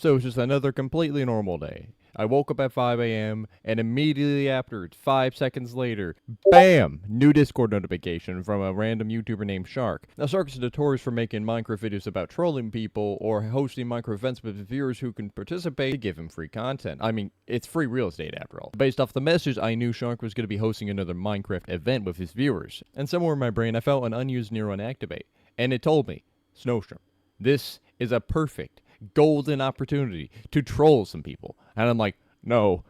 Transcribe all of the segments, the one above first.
So it's just another completely normal day. I woke up at 5 a.m. and immediately after, 5 seconds later, BAM! New Discord notification from a random YouTuber named Shark. Now Shark is notorious for making Minecraft videos about trolling people or hosting Minecraft events with viewers who can participate to give him free content. I mean, it's free real estate after all. Based off the message, I knew Shark was going to be hosting another Minecraft event with his viewers. And somewhere in my brain, I felt an unused neuron activate. And it told me, Snowstorm, this is a perfect golden opportunity to troll some people. And I'm like, no,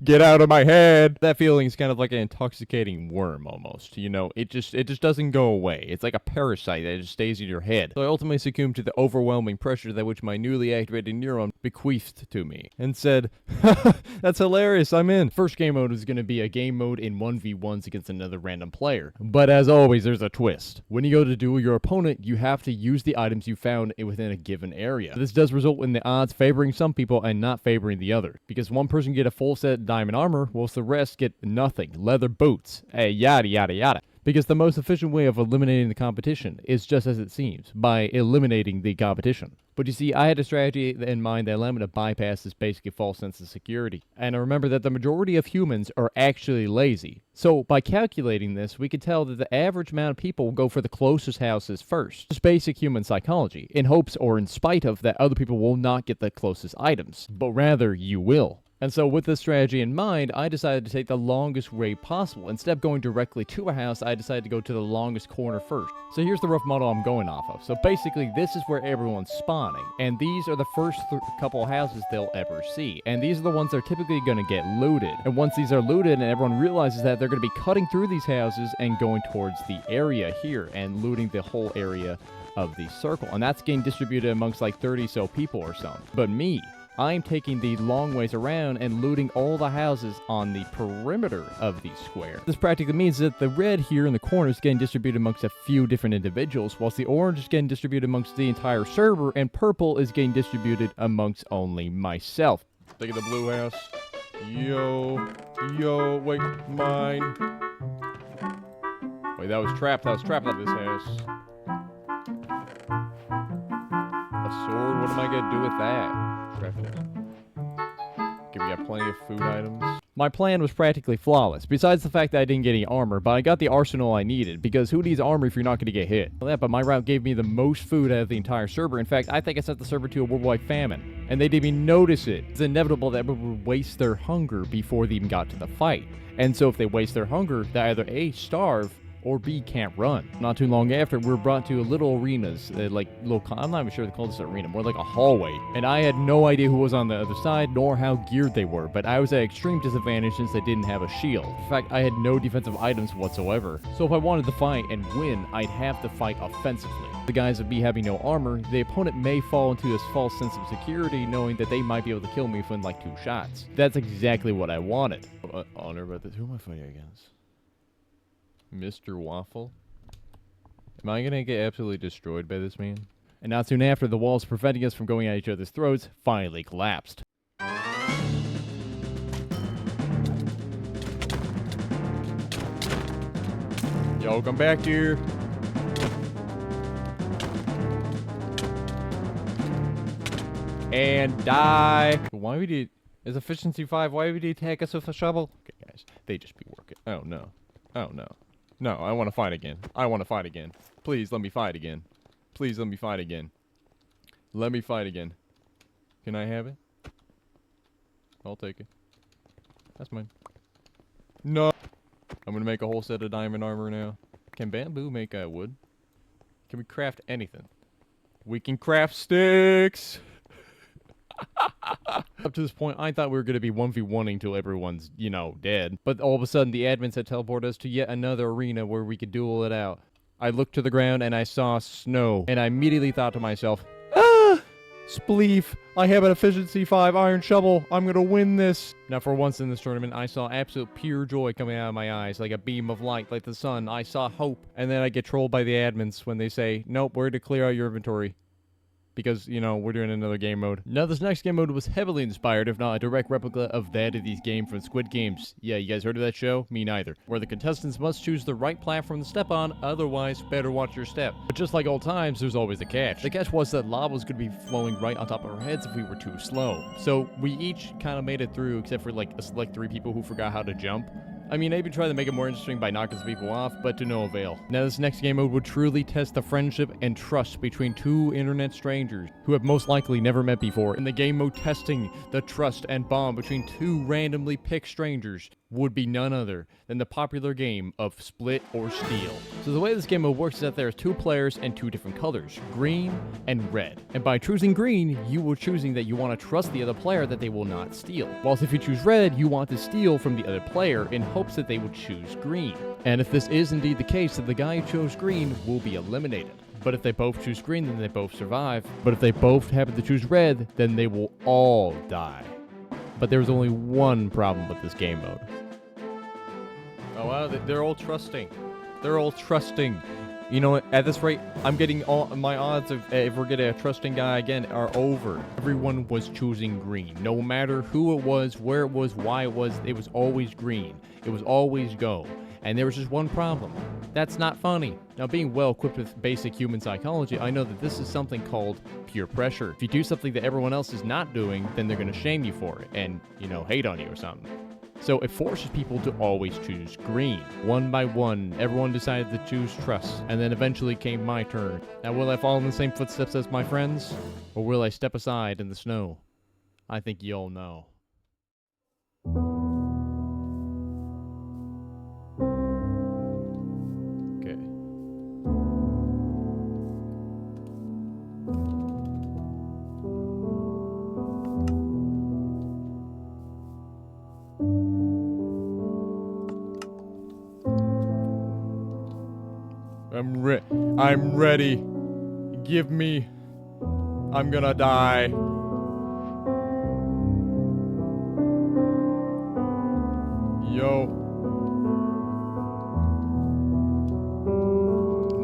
get out of my head. That feeling is kind of like an intoxicating worm almost, you know, it just doesn't go away. It's like a parasite that just stays in your head. So I ultimately succumbed to the overwhelming pressure that which my newly activated neuron bequeathed to me and said, that's hilarious, I'm in. First game mode is going to be a game mode in 1v1s against another random player. But as always, there's a twist. When you go to duel your opponent, you have to use the items you found within a given area. This does result in the odds favoring some people and not favoring the other, because one person get a full set of diamond armor, whilst the rest get nothing, leather boots, yada yada yada. Because the most efficient way of eliminating the competition is just as it seems, by eliminating the competition. But you see, I had a strategy in mind that allowed me to bypass this basically false sense of security. And I remember that the majority of humans are actually lazy. So by calculating this, we could tell that the average amount of people will go for the closest houses first. Just basic human psychology, in hopes or in spite of that other people will not get the closest items, but rather you will. And so with this strategy in mind, I decided to take the longest way possible. Instead of going directly to a house, I decided to go to the longest corner first. So here's the rough model I'm going off of. So basically, this is where everyone's spawning. And these are the first couple houses they'll ever see. And these are the ones that are typically going to get looted. And once these are looted and everyone realizes that, they're going to be cutting through these houses and going towards the area here and looting the whole area of the circle. And that's getting distributed amongst like 30 so people or something. But me, I'm taking the long ways around and looting all the houses on the perimeter of the square. This practically means that the red here in the corner is getting distributed amongst a few different individuals, whilst the orange is getting distributed amongst the entire server, and purple is getting distributed amongst only myself. Look at the blue house. Yo, wait, mine. Wait, that was trapped out of this house. A sword? What am I gonna do with that? Okay, we got plenty of food items. My plan was practically flawless, besides the fact that I didn't get any armor, but I got the arsenal I needed, because who needs armor if you're not going to get hit? But my route gave me the most food out of the entire server. In fact, I think I sent the server to a worldwide famine, and they didn't even notice it. It's inevitable that everyone would waste their hunger before they even got to the fight. And so if they waste their hunger, they either A, starve, or B, can't run. Not too long after, we were brought to little arenas, I'm not even sure they call this an arena, more like a hallway. And I had no idea who was on the other side, nor how geared they were, but I was at extreme disadvantage since I didn't have a shield. In fact, I had no defensive items whatsoever. So if I wanted to fight and win, I'd have to fight offensively. The guys would be having no armor, the opponent may fall into this false sense of security, knowing that they might be able to kill me within like 2 shots. That's exactly what I wanted. Honor about this. Who am I fighting against? Mr. Waffle? Am I gonna get absolutely destroyed by this man? And not soon after, the walls preventing us from going at each other's throats finally collapsed. Yo, come back here. And die. Why would you... Is efficiency 5, why would you attack us with a shovel? Okay, guys, they just be working. Oh, no. Oh, no. No, I want to fight again. I want to fight again. Please, let me fight again. Please, let me fight again. Let me fight again. Can I have it? I'll take it. That's mine. No! I'm gonna make a whole set of diamond armor now. Can bamboo make wood? Can we craft anything? We can craft sticks! Up to this point, I thought we were going to be 1v1ing till everyone's, you know, dead. But all of a sudden, the admins had teleported us to yet another arena where we could duel it out. I looked to the ground and I saw snow. And I immediately thought to myself, ah! Spleef! I have an efficiency 5 iron shovel. I'm going to win this. Now, for once in this tournament, I saw absolute pure joy coming out of my eyes, like a beam of light, like the sun. I saw hope. And then I get trolled by the admins when they say, nope, we're to clear out your inventory. because, you know, we're doing another game mode. Now, this next game mode was heavily inspired, if not a direct replica of that of these game from Squid Games. Yeah, you guys heard of that show? Me neither. Where the contestants must choose the right platform to step on, otherwise better watch your step. But just like old times, there's always a catch. The catch was that lava was going to be flowing right on top of our heads if we were too slow. So we each kind of made it through, except for like a select 3 people who forgot how to jump. I mean, maybe try to make it more interesting by knocking some people off, but to no avail. Now, this next game mode would truly test the friendship and trust between 2 internet strangers who have most likely never met before. In the game mode testing the trust and bond between 2 randomly picked strangers would be none other than the popular game of Split or Steal. So the way this game mode works is that there's 2 players and 2 different colors, green and red. And by choosing green, you are choosing that you want to trust the other player that they will not steal. Whilst if you choose red, you want to steal from the other player in hopes that they would choose green. And if this is indeed the case, then the guy who chose green will be eliminated. But if they both choose green, then they both survive. But if they both happen to choose red, then they will all die. But there's only one problem with this game mode. Oh wow, they're all trusting. They're all trusting. You know, at this rate, I'm getting all my odds of if we're getting a trusting guy again are over. Everyone was choosing green. No matter who it was, where it was, why it was always green. It was always go. And there was just one problem. That's not funny. Now, being well equipped with basic human psychology, I know that this is something called peer pressure. If you do something that everyone else is not doing, then they're going to shame you for it and, you know, hate on you or something. So it forces people to always choose green. One by one, everyone decided to choose trust, and then eventually came my turn. Now, will I follow in the same footsteps as my friends, or will I step aside in the snow? I think you all know. Okay. I'm ready. Give me. I'm gonna die. Yo.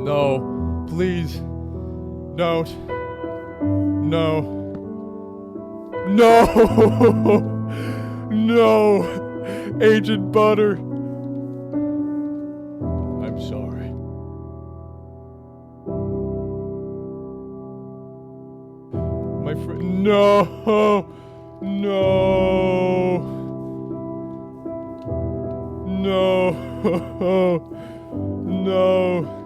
No. Please. Don't. No. No. No. Agent Butter. I'm sorry. My friend. No. No. No. No.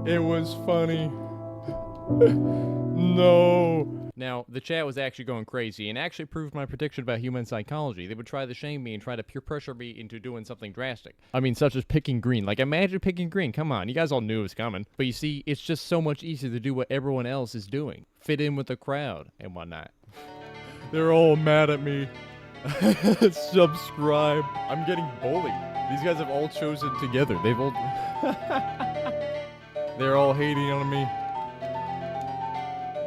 It was funny. No. Now, the chat was actually going crazy and actually proved my prediction about human psychology. They would try to shame me and try to peer pressure me into doing something drastic. I mean, such as picking green. Like, imagine picking green. Come on, you guys all knew it was coming. But you see, it's just so much easier to do what everyone else is doing. Fit in with the crowd and whatnot. They're all mad at me. Subscribe. I'm getting bullied. These guys have all chosen together. They've all... They're all hating on me.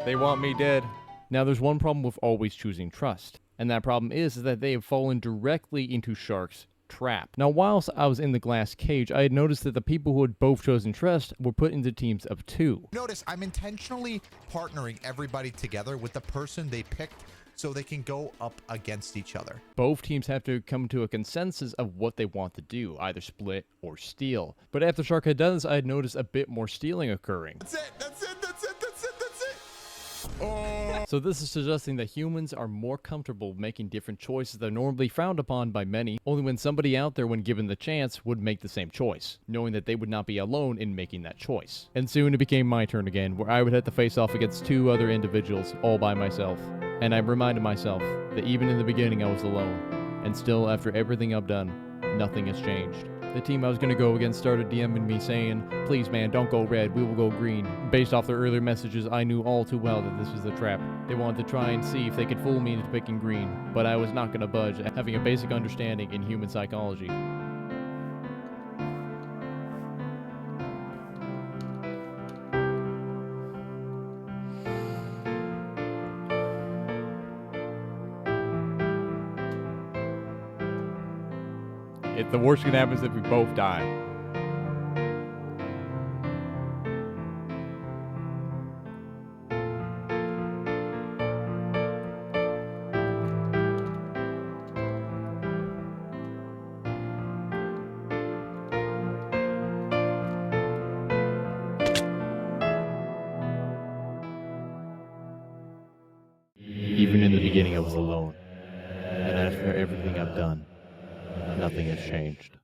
They want me dead. Now, there's one problem with always choosing trust. And that problem is that they have fallen directly into Shark's trap. Now, whilst I was in the glass cage, I had noticed that the people who had both chosen trust were put into teams of 2. Notice I'm intentionally partnering everybody together with the person they picked so they can go up against each other. Both teams have to come to a consensus of what they want to do, either split or steal. But after Shark had done this, I had noticed a bit more stealing occurring. That's it, that's it, that's it, that's it, that's it! Oh. So this is suggesting that humans are more comfortable making different choices that are normally frowned upon by many, only when somebody out there, when given the chance, would make the same choice, knowing that they would not be alone in making that choice. And soon it became my turn again, where I would have to face off against 2 other individuals, all by myself. And I reminded myself that even in the beginning I was alone, and still after everything I've done, nothing has changed. The team I was going to go against started DMing me saying, "Please man, don't go red, we will go green." Based off their earlier messages, I knew all too well that this was a trap. They wanted to try and see if they could fool me into picking green, but I was not going to budge, having a basic understanding in human psychology. The worst that can happen is if we both die. Even in the beginning, I was alone. And after everything I've done, nothing has changed.